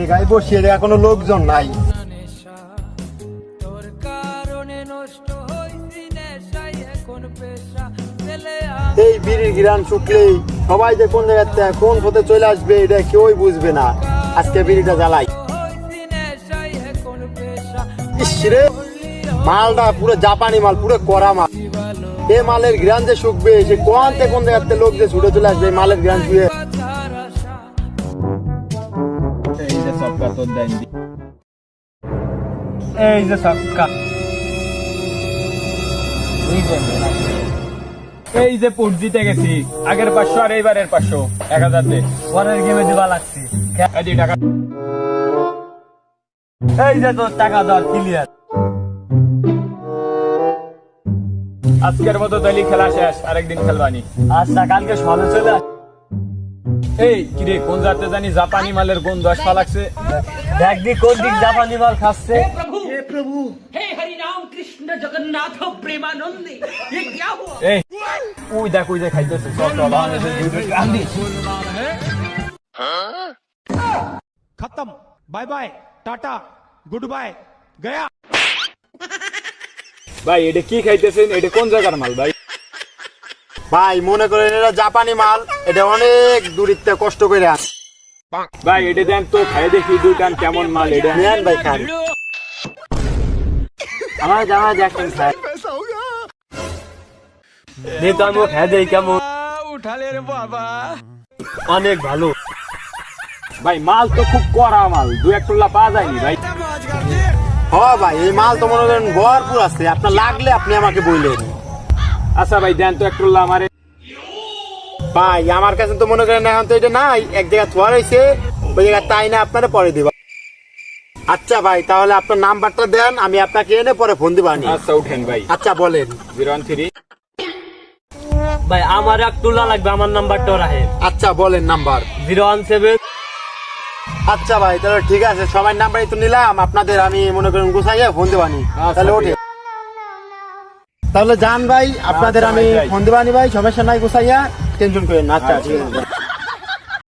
জায়গায় বসিয়ে দেওয়া কোনো লোকজন নাই। এই বিড়ির ঘিরান শুকলেই সবাই যে কোন জায়গাতে কোন পথে চলে আসবে এটা কেউই বুঝবে না। আজকে বিড়িটা জ্বালাই। ইসরে মালটা পুরো জাপানি মাল, পুরো কড়া মাল। এই মালের ঘিরান যে শুকবে সে কোন জায়গাতে লোক যে ছুটে চলে আসবে মালের ঘিরান শুয়ে। এই যে সবকা তোর দেন, এই যে সবকা, এই যে পুট জিতে গেছি, আগের 500 আর এইবারের 500, 1000 দে। পরের গেমে দিবা লাগছি টাকা। এই যে তোর টাকা দাও ক্লিয়ার। আজকের মতো দলি খেলা শেষ, আরেকদিন খেলবানি। আচ্ছা কালকে সকালে চলে আস। এই কিরে কোন যাতে জানি জাপানি মালের গন্ধ আসা লাগছে। দেখ দি কোন দিক জাপানি মাল খাচ্ছে। हे प्रभु, हे हरि राम कृष्ण जगन्नाथ प्रेमानंद, ये क्या हुआ? এই ওই দেখ ওই যে খাইতেছে সব চল আন্দি। खत्म, bye bye, tata, goodbye, गया। ভাই এটা কি খাইতেছেন? এটা কোন জায়গার মাল ভাই? ভাই মনে করেন এটা জাপানি মাল, এটা অনেক দূরিত্বে কষ্ট করে আন। ভাই এটা দেন তো খাই দেখি দুইটান কেমন মাল। এটা নেন ভাই খান। আমার জামা দেখেন স্যার, নে তো আমি খাই দেই কেমন। उठाले रे बाबा। অনেক ভালো ভাই, মাল তো খুব কড়া মাল, 2-1 টুল্লা পাওয়া যায়নি ভাই। হ ভাই এই মাল তো মনে করেন ভরপুর আছে, আপনার লাগলে আপনি আমাকে বললেন। আচ্ছা ভাই দেন তো 1 টুল্লা আমারে। ভাই আমার কাছে তো মনে করেন এখন তো এটা নাই, এক জায়গায় থোয়া রয়েছে, ওই জায়গায় তাই না আপনারা পরে দিবা। আচ্ছা ভাই তাহলে আপনার নাম্বারটা দেন, আমি আপনাকে এনে পরে ফোন দিবানি। আচ্ছা উঠেন ভাই। আচ্ছা বলেন। 013। ভাই আমার এক তুলা লাগবে, আমার নাম্বারটা রাখে। আচ্ছা বলেন নাম্বার। 017। আচ্ছা ভাই তাহলে ঠিক আছে, সবার নাম্বারই তো নিলাম, আপনাদের আমি মনে করেন গুছাইয়া ফোন দিবানি। তাহলে ওঠে তাহলে যান ভাই, আপনাদের আমি ফোন দিবানি ভাই, সমস্যা নাই, গুছাইয়া টেনশন করেন না। আচ্ছা ঠিক আছে।